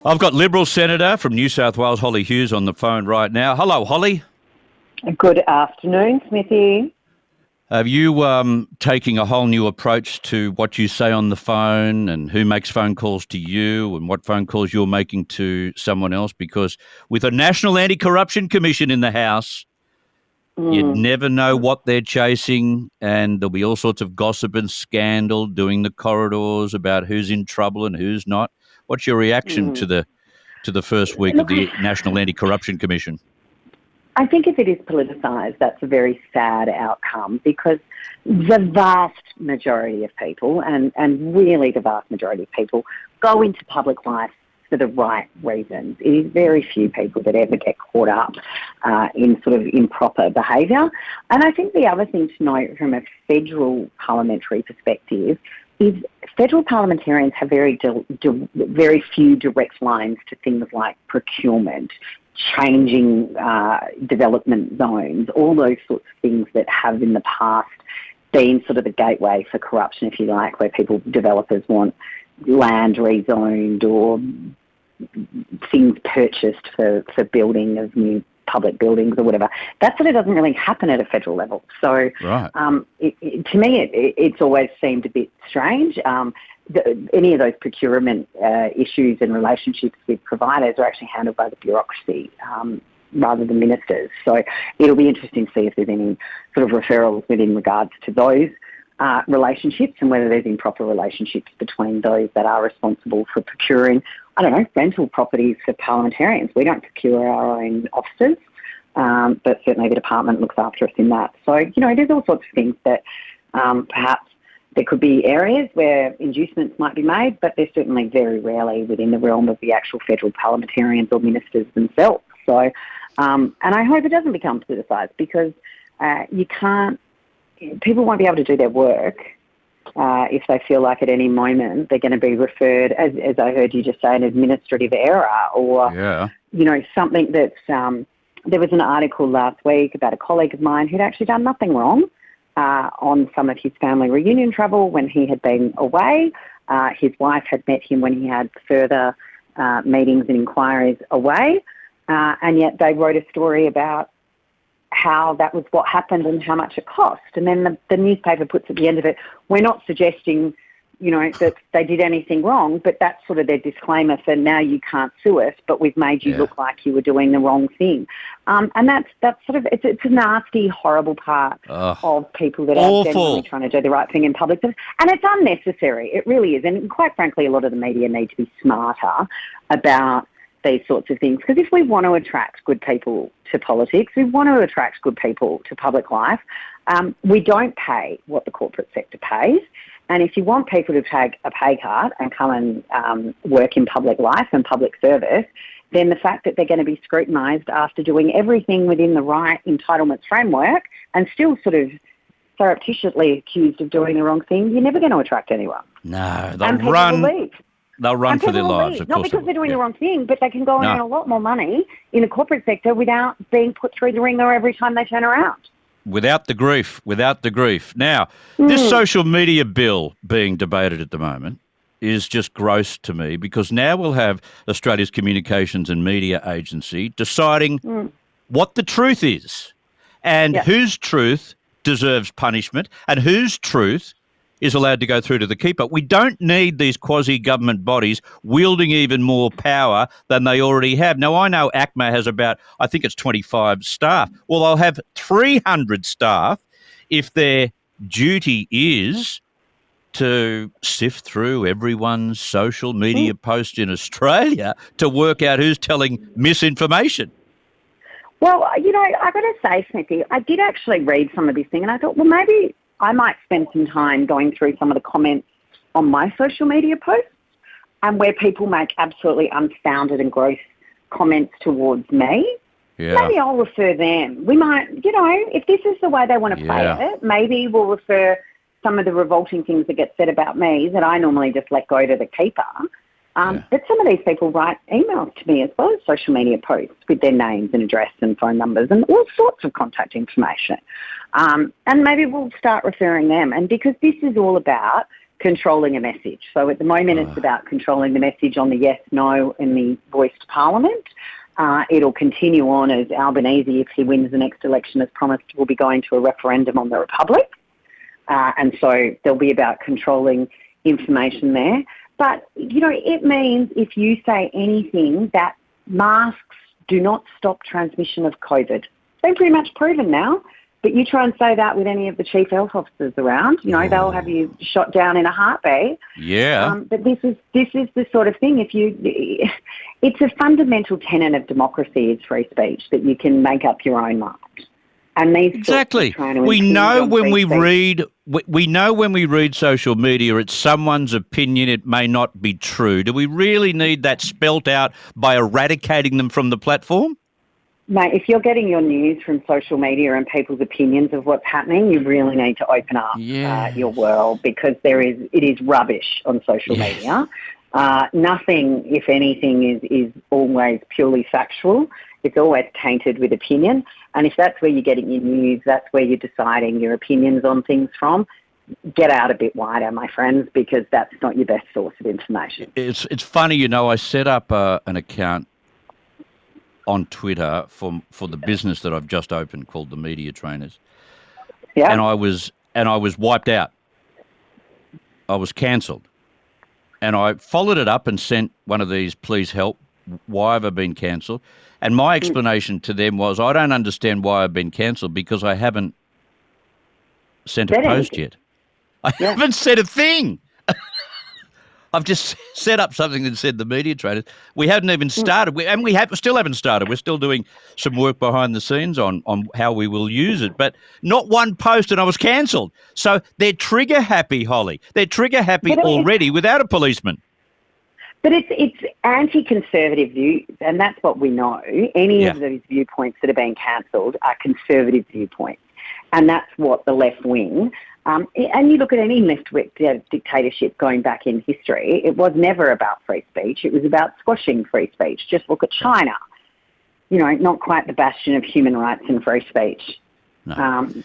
I've got Liberal Senator from New South Wales, Hollie Hughes, on the phone right now. Hello, Hollie. Good afternoon, Smithy. Are you taking a whole new approach to what you say on the phone and who makes phone calls to you and what phone calls you're making to someone else? Because with a National Anti-Corruption Commission in the House, you'd never know what they're chasing, and there'll be all sorts of gossip and scandal doing the corridors about who's in trouble and who's not. What's your reaction to the first week of the National Anti-Corruption Commission? I think if it is politicised, that's a very sad outcome because the vast majority of people, and really the vast majority of people, go into public life for the right reasons. It is very few people that ever get caught up in sort of improper behaviour. And I think the other thing to note from a federal parliamentary perspective is federal parliamentarians have very few direct lines to things like procurement, changing development zones, all those sorts of things that have in the past been sort of the gateway for corruption, if you like, where developers want land rezoned or things purchased for building of new public buildings or whatever. That sort of doesn't really happen at a federal level. So right. To me, it's always seemed a bit strange. Any of those procurement issues and relationships with providers are actually handled by the bureaucracy rather than ministers. So it'll be interesting to see if there's any sort of referrals within regards to those relationships and whether there's improper relationships between those that are responsible for procuring, I don't know, rental properties for parliamentarians. We don't procure our own offices, but certainly the department looks after us in that. So, there's all sorts of things that perhaps there could be areas where inducements might be made, but they're certainly very rarely within the realm of the actual federal parliamentarians or ministers themselves. So, and I hope it doesn't become politicised because people won't be able to do their work if they feel like at any moment they're going to be referred, as I heard you just say, an administrative error or, something that's... there was an article last week about a colleague of mine who'd actually done nothing wrong on some of his family reunion travel when he had been away. His wife had met him when he had further meetings and inquiries away, and yet they wrote a story about how that was what happened and how much it cost. And then the newspaper puts at the end of it, we're not suggesting, that they did anything wrong, but that's sort of their disclaimer for now you can't sue us, but we've made you look like you were doing the wrong thing. And that's sort of, it's a nasty, horrible part of people that are genuinely trying to do the right thing in public service. And it's unnecessary. It really is. And quite frankly, a lot of the media need to be smarter about these sorts of things. Because if we want to attract good people to politics, we want to attract good people to public life, we don't pay what the corporate sector pays. And if you want people to take a pay cut and come and work in public life and public service, then the fact that they're going to be scrutinised after doing everything within the right entitlements framework and still sort of surreptitiously accused of doing the wrong thing, you're never going to attract anyone. No, they'll run. They'll run for their lives, of course. Not because they're doing the wrong thing, but they can go and earn a lot more money in the corporate sector without being put through the ringer every time they turn around. Without the grief. Now, this social media bill being debated at the moment is just gross to me because now we'll have Australia's Communications and Media Agency deciding what the truth is and whose truth deserves punishment and whose truth is allowed to go through to the keeper. We don't need these quasi-government bodies wielding even more power than they already have. Now, I know ACMA has about, I think it's 25 staff. Well, they'll have 300 staff if their duty is to sift through everyone's social media posts in Australia to work out who's telling misinformation. Well, I've got to say, Smithy, I did actually read some of this thing and I thought, well, maybe I might spend some time going through some of the comments on my social media posts and where people make absolutely unfounded and gross comments towards me. Yeah. Maybe I'll refer them. We might, if this is the way they want to play it, maybe we'll refer some of the revolting things that get said about me that I normally just let go to the keeper. But some of these people write emails to me as well as social media posts with their names and address and phone numbers and all sorts of contact information. And maybe we'll start referring them. And because this is all about controlling a message. So at the moment it's about controlling the message on the yes, no and the voice to Parliament. It'll continue on as Albanese, if he wins the next election as promised, will be going to a referendum on the Republic. And so there'll be about controlling information there. But, it means if you say anything that masks do not stop transmission of COVID. It's been pretty much proven now. But you try and say that with any of the chief health officers around, they'll have you shot down in a heartbeat. Yeah. But this is the sort of thing. It's a fundamental tenet of democracy is free speech, that you can make up your own mind. And these exactly. We know when we read social media, it's someone's opinion. It may not be true. Do we really need that spelt out by eradicating them from the platform? Mate, if you're getting your news from social media and people's opinions of what's happening, you really need to open up your world, because it is rubbish on social media. Nothing, if anything, is always purely factual. It's always tainted with opinion. And if that's where you're getting your news, that's where you're deciding your opinions on things from, get out a bit wider, my friends, because that's not your best source of information. It's funny, I set up an account on Twitter for the business that I've just opened called the Media Trainers. Yeah. And I was wiped out. I was cancelled. And I followed it up and sent one of these, please help, why have I been cancelled? And my explanation to them was, I don't understand why I've been cancelled, because I haven't sent a post yet. I haven't said a thing. I've just set up something that said the Media Traders. We hadn't even started, still haven't started. We're still doing some work behind the scenes on how we will use it, but not one post, and I was cancelled. So they're trigger happy, Hollie. They're trigger happy already without a policeman. But it's anti-conservative views, and that's what we know. Any of those viewpoints that are being cancelled are conservative viewpoints, and that's what the left wing. And you look at any left-wing dictatorship going back in history, it was never about free speech. It was about squashing free speech. Just look at China. Not quite the bastion of human rights and free speech,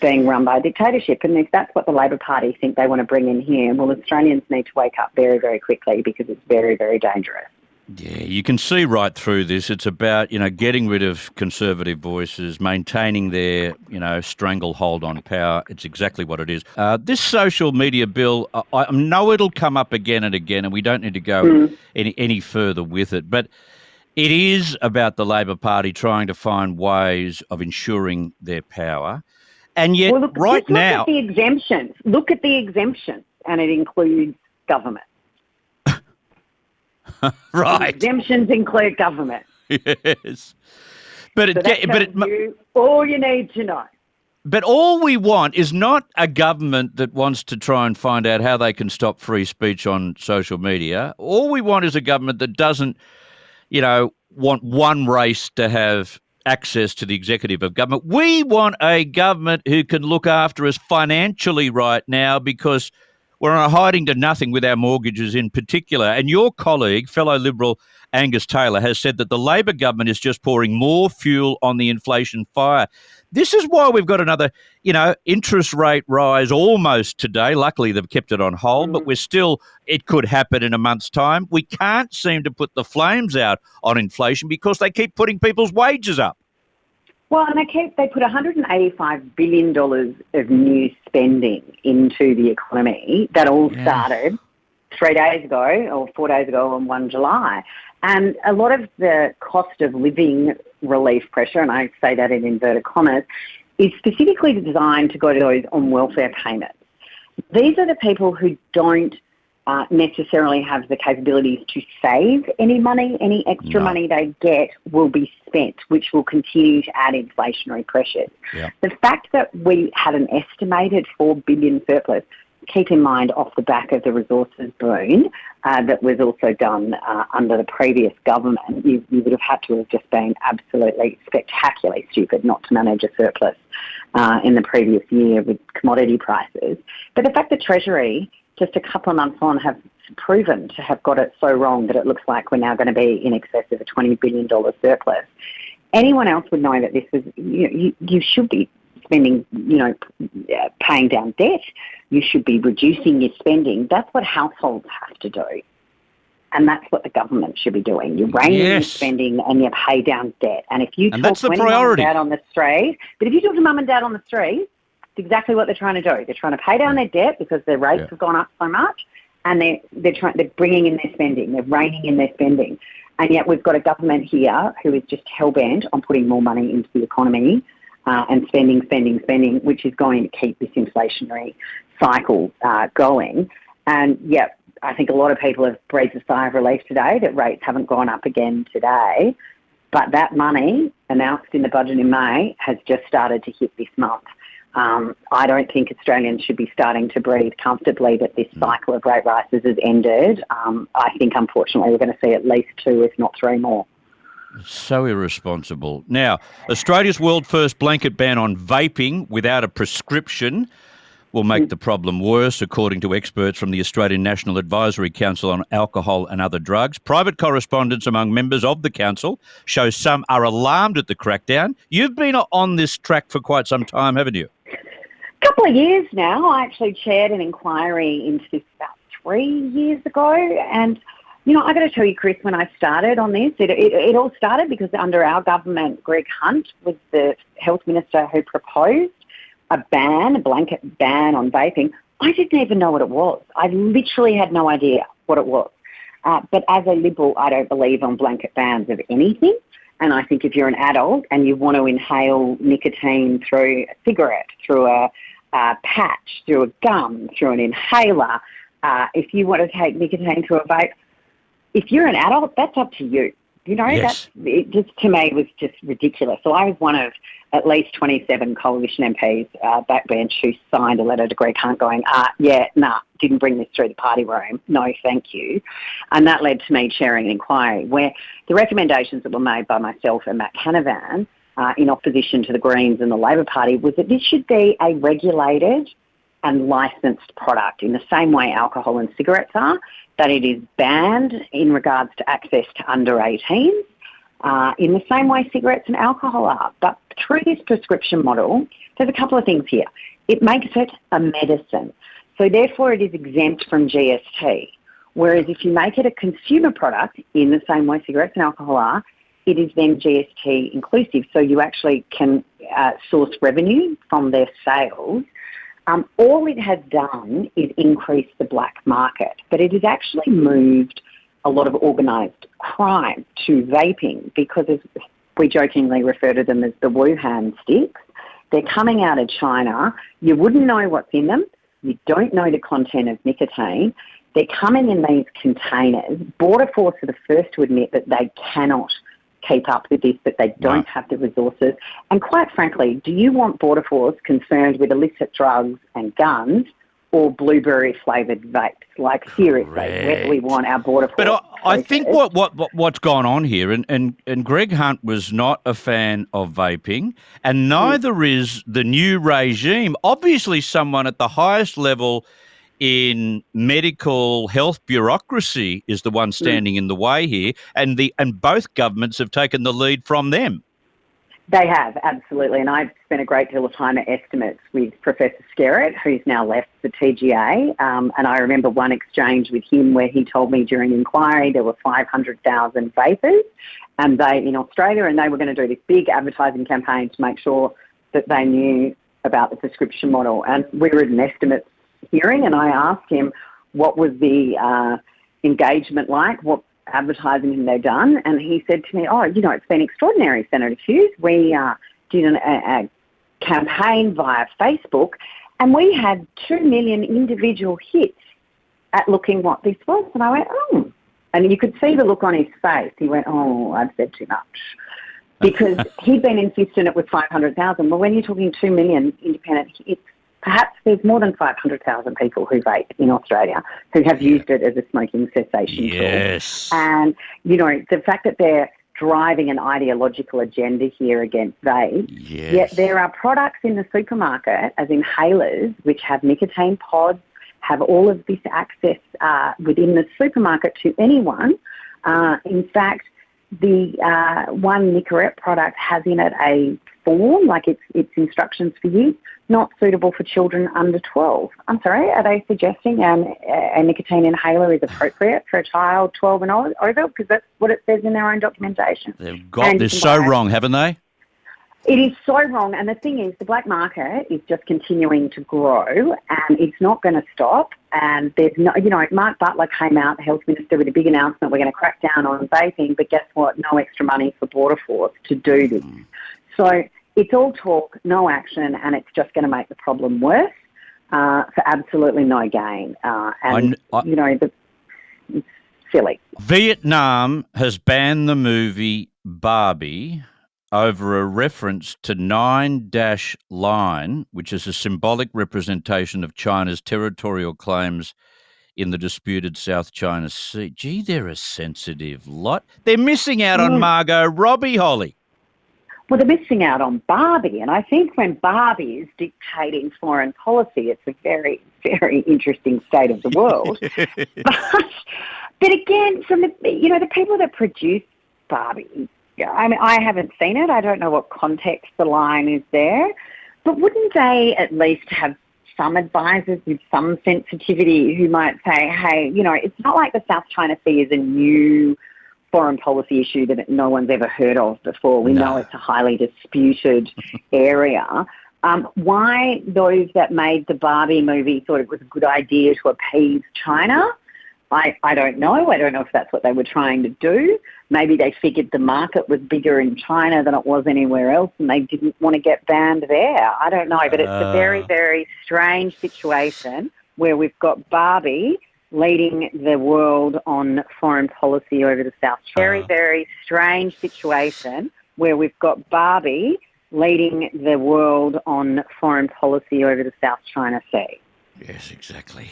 being run by a dictatorship. And if that's what the Labor Party think they want to bring in here, well, Australians need to wake up very, very quickly, because it's very, very dangerous. Yeah, you can see right through this. It's about, getting rid of conservative voices, maintaining their, stranglehold on power. It's exactly what it is. This social media bill, I know it'll come up again and again, and we don't need to go any further with it. But it is about the Labor Party trying to find ways of ensuring their power. And yet, look at the exemptions. Look at the exemptions, and it includes government. Right. Exemptions include government. Yes. But all you need to know. But all we want is not a government that wants to try and find out how they can stop free speech on social media. All we want is a government that doesn't, want one race to have access to the executive of government. We want a government who can look after us financially right now, because we're on a hiding to nothing with our mortgages in particular. And your colleague, fellow Liberal Angus Taylor, has said that the Labor government is just pouring more fuel on the inflation fire. This is why we've got another, interest rate rise almost today. Luckily, they've kept it on hold, but it could happen in a month's time. We can't seem to put the flames out on inflation because they keep putting people's wages up. Well, and they put $185 billion of new spending into the economy. That all started 3 days ago or 4 days ago on 1 July. And a lot of the cost of living relief pressure, and I say that in inverted commas, is specifically designed to go to those on welfare payments. These are the people who don't necessarily have the capabilities to save any money. Any extra money they get will be spent, which will continue to add inflationary pressures. Yeah. The fact that we had an estimated $4 billion surplus, keep in mind off the back of the resources boom that was also done under the previous government, you would have had to have just been absolutely spectacularly stupid not to manage a surplus in the previous year with commodity prices. But the fact that Treasury, just a couple of months on, have proven to have got it so wrong that it looks like we're now going to be in excess of a $20 billion surplus. Anyone else would know that this was, you should be spending, paying down debt. You should be reducing your spending. That's what households have to do. And that's what the government should be doing. You rein in your spending and you pay down debt. And if you talk to any mum and dad on the street, but if you talk to mum and dad on the street, it's exactly what they're trying to do. They're trying to pay down their debt because their rates have gone up so much, and they're bringing in their spending. They're reining in their spending. And yet we've got a government here who is just hell-bent on putting more money into the economy and spending, which is going to keep this inflationary cycle going. And yet I think a lot of people have breathed a sigh of relief today that rates haven't gone up again today. But that money announced in the budget in May has just started to hit this month. I don't think Australians should be starting to breathe comfortably that this cycle of rate rises has ended. I think, unfortunately, we're going to see at least 2, if not 3 more. So irresponsible. Now, Australia's world first blanket ban on vaping without a prescription will make the problem worse, according to experts from the Australian National Advisory Council on Alcohol and Other Drugs. Private correspondence among members of the council shows some are alarmed at the crackdown. You've been on this track for quite some time, haven't you? A couple of years now. I actually chaired an inquiry into this about 3 years ago. And, I got to tell you, Chris, when I started on this, it all started because under our government, Greg Hunt was the health minister who proposed a blanket ban on vaping. I didn't even know what it was. I literally had no idea what it was. But as a Liberal, I don't believe on blanket bans of anything. And I think if you're an adult and you want to inhale nicotine through a cigarette, through a patch, through a gum, through an inhaler, if you want to take nicotine through a vape, if you're an adult, that's up to you. It just, to me, was just ridiculous. So I was one of at least 27 coalition MPs backbench who signed a letter to Greg Hunt going, didn't bring this through the party room. No, thank you. And that led to me chairing an inquiry where the recommendations that were made by myself and Matt Canavan in opposition to the Greens and the Labor Party was that this should be a regulated and licensed product in the same way alcohol and cigarettes are, that it is banned in regards to access to under 18s, in the same way cigarettes and alcohol are. But through this prescription model, there's a couple of things here. It makes it a medicine. So therefore it is exempt from GST. Whereas if you make it a consumer product in the same way cigarettes and alcohol are, it is then GST inclusive. So you actually can source revenue from their sales. All it has done is increase the black market, but it has actually moved a lot of organised crime to vaping because, as we jokingly refer to them as the Wuhan sticks, they're coming out of China. You wouldn't know what's in them. You don't know the content of nicotine. They're coming in these containers. Border Force are the first to admit that they cannot keep up with this, but they don't have the resources. And quite frankly, do you want Border Force concerned with illicit drugs and guns or blueberry-flavoured vapes? Like, seriously, where do we want our Border Force? But I think what's gone on here, and Greg Hunt was not a fan of vaping, and neither is the new regime. Obviously, someone at the highest level in medical health bureaucracy is the one standing in the way here, and both governments have taken the lead from them. They have, absolutely. And I've spent a great deal of time at estimates with Professor Skerritt, who's now left the TGA. And I remember one exchange with him where he told me during inquiry there were 500,000 vapers and in Australia, and they were going to do this big advertising campaign to make sure that they knew about the prescription model. And we were at an estimates hearing, and I asked him what was the engagement like, what advertising have they done, and he said to me, it's been extraordinary, Senator Hughes. We did a campaign via Facebook, and we had 2 million individual hits at looking what this was. And I went, oh. And you could see the look on his face. He went, oh, I've said too much. Because he'd been insistent it was 500,000. Well, when you're talking 2 million independent hits, perhaps there's more than 500,000 people who vape in Australia who have used it as a smoking cessation tool. And, the fact that they're driving an ideological agenda here against vape, yet there are products in the supermarket as inhalers which have nicotine pods, have all of this access within the supermarket to anyone. In fact, the one Nicorette product has in it a form, like its instructions for use, not suitable for children under 12. I'm sorry, are they suggesting a nicotine inhaler is appropriate for a child 12 and over? Because that's what it says in their own documentation. They've got this so wrong, haven't they? It is so wrong, and the thing is, the black market is just continuing to grow, and it's not going to stop. And there's no, Mark Butler came out, the health minister, with a big announcement: we're going to crack down on vaping. But guess what? No extra money for Border Force to do this. So it's all talk, no action, and it's just going to make the problem worse for absolutely no gain. It's silly. Vietnam has banned the movie Barbie over a reference to 9-line, which is a symbolic representation of China's territorial claims in the disputed South China Sea. Gee, they're a sensitive lot. They're missing out on Margot Robbie, Hollie. Well, they're missing out on Barbie, and I think when Barbie is dictating foreign policy, it's a very, very interesting state of the world. but again, from the people that produce Barbie, I mean, I haven't seen it. I don't know what context the line is there. But wouldn't they at least have some advisors with some sensitivity who might say, hey, it's not like the South China Sea is a new foreign policy issue that no one's ever heard of before. We know it's a highly disputed area. Why those that made the Barbie movie thought it was a good idea to appease China? I don't know. I don't know if that's what they were trying to do. Maybe they figured the market was bigger in China than it was anywhere else and they didn't want to get banned there. I don't know, but it's a very, very strange situation where we've got Barbie leading the world on foreign policy over the South. Very, very strange situation where we've got Barbie leading the world on foreign policy over the South China Sea. Yes, exactly.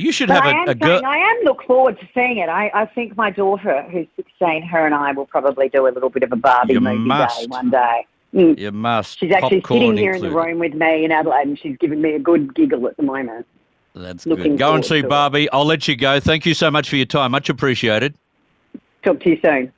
You should have a girl. I am look forward to seeing it. I think my daughter, who's 16, her and I will probably do a little bit of a Barbie movie day one day. You must. She's actually sitting here in the room with me in Adelaide, and she's giving me a good giggle at the moment. That's good. Go and see Barbie. I'll let you go. Thank you so much for your time. Much appreciated. Talk to you soon.